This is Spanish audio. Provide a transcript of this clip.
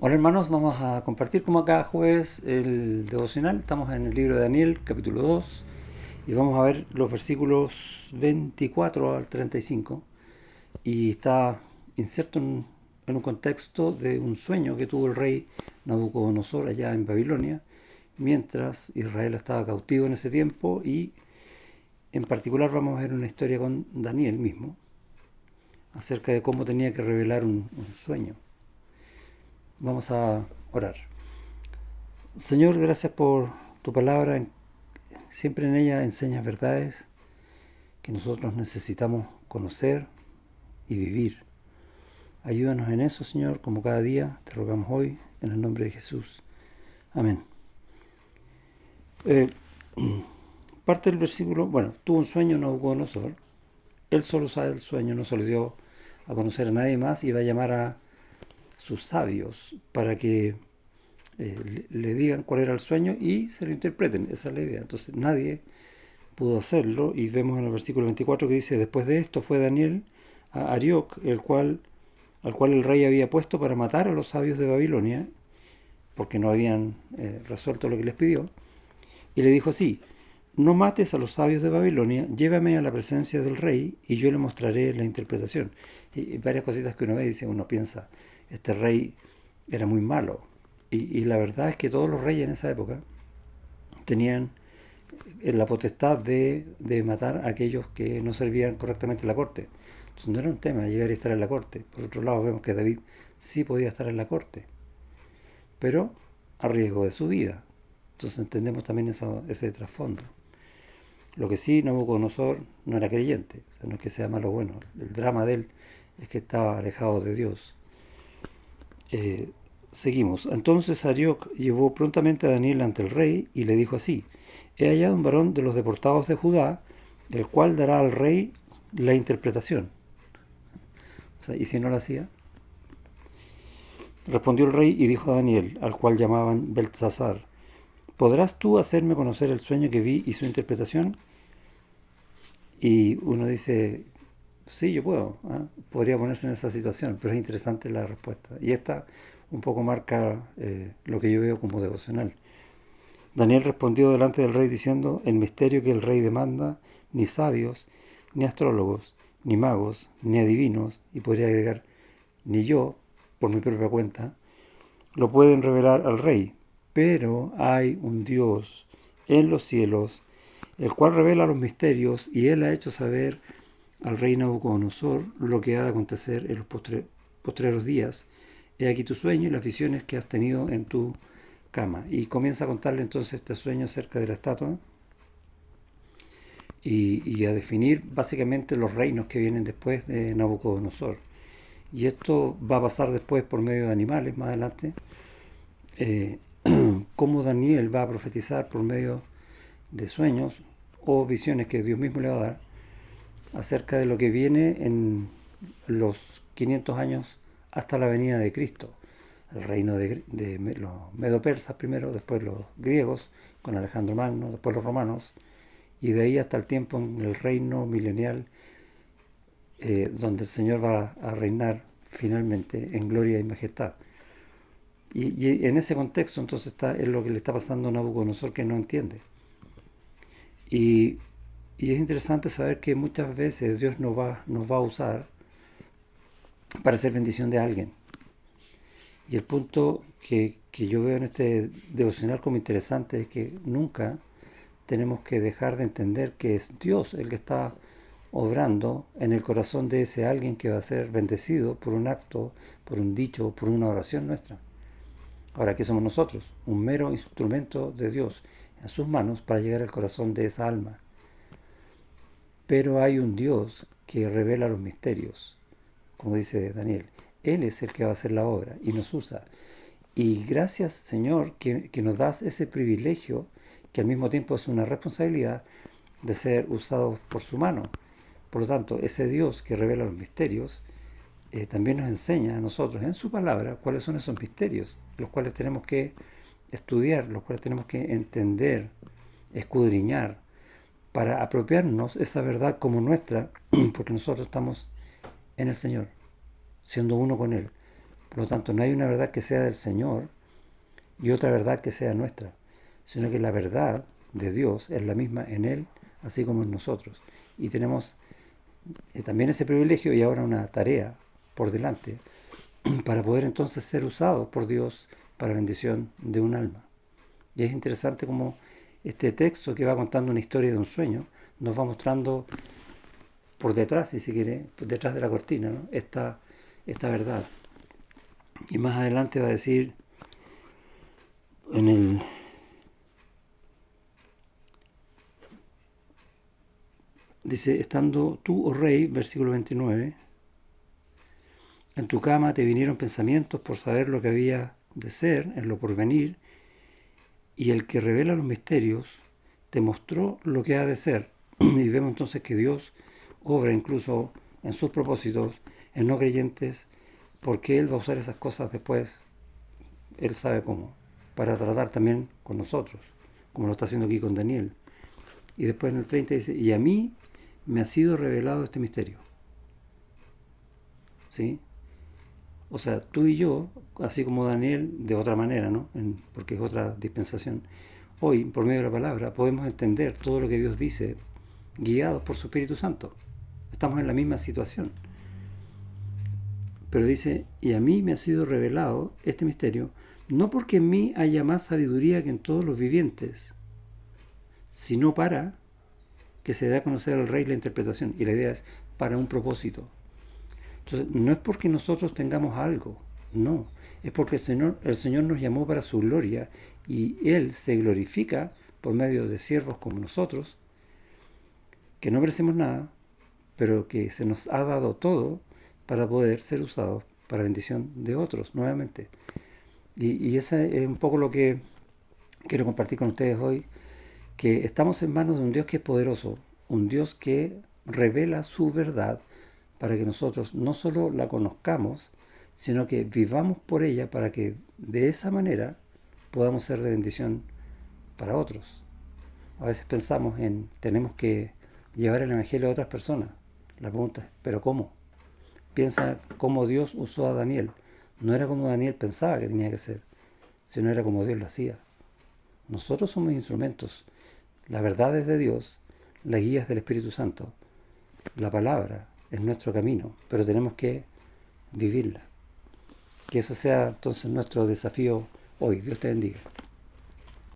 Hola hermanos, vamos a compartir como cada jueves el devocional. Estamos en el libro de Daniel, capítulo 2, y vamos a ver los versículos 24 al 35. Y está inserto en un contexto de un sueño que tuvo el rey Nabucodonosor allá en Babilonia, mientras Israel estaba cautivo en ese tiempo, y en particular vamos a ver una historia con Daniel mismo, acerca de cómo tenía que revelar un sueño. Vamos a orar. Señor, gracias por tu palabra. Siempre en ella enseñas verdades que nosotros necesitamos conocer y vivir. Ayúdanos en eso, Señor, como cada día. Te rogamos hoy, en el nombre de Jesús. Amén. Eh, Parte del versículo, bueno, tuvo un sueño Nabucodonosor. Él solo sabe el sueño, no se lo dio a conocer a nadie más y va a llamar a sus sabios para que le digan cuál era el sueño y se lo interpreten. Esa es la idea. Entonces nadie pudo hacerlo, y vemos en el versículo 24 que dice: después de esto fue Daniel a Arioc, al cual el rey había puesto para matar a los sabios de Babilonia, porque no habían resuelto lo que les pidió, y le dijo así: no mates a los sabios de Babilonia, llévame a la presencia del rey y yo le mostraré la interpretación. Y varias cositas que uno ve, dice, uno piensa, este rey era muy malo. Y la verdad es que todos los reyes en esa época tenían la potestad de matar a aquellos que no servían correctamente en la corte. Entonces no era un tema llegar y estar en la corte. Por otro lado vemos que David sí podía estar en la corte, pero a riesgo de su vida. Entonces entendemos también ese trasfondo. Lo que sí, Nabucodonosor no era creyente, o sea, no es que sea malo o bueno, el drama de él es que estaba alejado de Dios. Eh, Seguimos. Entonces Arioc llevó prontamente a Daniel ante el rey y le dijo así: he hallado un varón de los deportados de Judá, el cual dará al rey la interpretación. O sea, ¿y si no la hacía? Respondió el rey y dijo a Daniel, al cual llamaban Beltsasar: ¿podrás tú hacerme conocer el sueño que vi y su interpretación? Y uno dice, sí, yo puedo. ¿Ah? Podría ponerse en esa situación, pero es interesante la respuesta. Y esta un poco marca lo que yo veo como devocional. Daniel respondió delante del rey diciendo: el misterio que el rey demanda, ni sabios, ni astrólogos, ni magos, ni adivinos, y podría agregar, ni yo, por mi propia cuenta, lo pueden revelar al rey. Pero hay un Dios en los cielos, el cual revela los misterios, y él ha hecho saber al rey Nabucodonosor lo que ha de acontecer en los postreros días. He aquí tu sueño y las visiones que has tenido en tu cama. Y comienza a contarle entonces este sueño acerca de la estatua y a definir básicamente los reinos que vienen después de Nabucodonosor. Y esto va a pasar después por medio de animales más adelante. Eh, Cómo Daniel va a profetizar por medio de sueños o visiones que Dios mismo le va a dar acerca de lo que viene en los 500 años hasta la venida de Cristo. El reino de los medo-persas primero, después los griegos con Alejandro Magno, después los romanos, y de ahí hasta el tiempo en el reino milenial, donde el Señor va a reinar finalmente en gloria y majestad. Y en ese contexto entonces es lo que le está pasando a Nabucodonosor, que no entiende. Y, y es interesante saber que muchas veces Dios nos va a usar para hacer bendición de alguien. Y el punto que yo veo en este devocional como interesante es que nunca tenemos que dejar de entender que es Dios el que está obrando en el corazón de ese alguien que va a ser bendecido por un acto, por un dicho, por una oración nuestra. Ahora, ¿qué somos nosotros? Un mero instrumento de Dios en sus manos para llegar al corazón de esa alma. Pero hay un Dios que revela los misterios, como dice Daniel. Él es el que va a hacer la obra y nos usa. Y gracias, Señor, que nos das ese privilegio, que al mismo tiempo es una responsabilidad, de ser usados por su mano. Por lo tanto, ese Dios que revela los misterios también nos enseña a nosotros en su palabra cuáles son esos misterios, los cuales tenemos que estudiar, los cuales tenemos que entender, escudriñar, para apropiarnos esa verdad como nuestra, porque nosotros estamos en el Señor, siendo uno con Él. Por lo tanto, no hay una verdad que sea del Señor y otra verdad que sea nuestra, sino que la verdad de Dios es la misma en Él, así como en nosotros. Y tenemos también ese privilegio y ahora una tarea por delante para poder entonces ser usados por Dios para bendición de un alma. Y es interesante como este texto que va contando una historia de un sueño nos va mostrando por detrás, si se quiere, por detrás de la cortina, ¿no? esta verdad. Y más adelante va a decir en el dice, estando tú, oh rey, versículo 29, en tu cama te vinieron pensamientos por saber lo que había de ser en lo porvenir, y el que revela los misterios te mostró lo que ha de ser. Y vemos entonces que Dios obra incluso en sus propósitos, en no creyentes, porque Él va a usar esas cosas después, Él sabe cómo, para tratar también con nosotros, como lo está haciendo aquí con Daniel. Y después en el 30 dice, y a mí me ha sido revelado este misterio. ¿Sí? O sea, tú y yo, así como Daniel, de otra manera, ¿no? Porque es otra dispensación, hoy, por medio de la palabra, podemos entender todo lo que Dios dice, guiados por su Espíritu Santo. Estamos en la misma situación. Pero dice, y a mí me ha sido revelado este misterio, no porque en mí haya más sabiduría que en todos los vivientes, sino para que se dé a conocer al Rey la interpretación. Y la idea es para un propósito. Entonces, no es porque nosotros tengamos algo, no. Es porque el Señor nos llamó para su gloria y Él se glorifica por medio de siervos como nosotros, que no merecemos nada, pero que se nos ha dado todo para poder ser usados para bendición de otros nuevamente. Y ese es un poco lo que quiero compartir con ustedes hoy, que estamos en manos de un Dios que es poderoso, un Dios que revela su verdad para que nosotros no solo la conozcamos, sino que vivamos por ella para que de esa manera podamos ser de bendición para otros. A veces pensamos en tenemos que llevar el Evangelio a otras personas. La pregunta es, ¿pero cómo? Piensa cómo Dios usó a Daniel. No era como Daniel pensaba que tenía que ser, sino era como Dios lo hacía. Nosotros somos instrumentos. La verdad es de Dios, la guía es del Espíritu Santo. La palabra es nuestro camino, pero tenemos que vivirla. Que eso sea entonces nuestro desafío hoy. Dios te bendiga.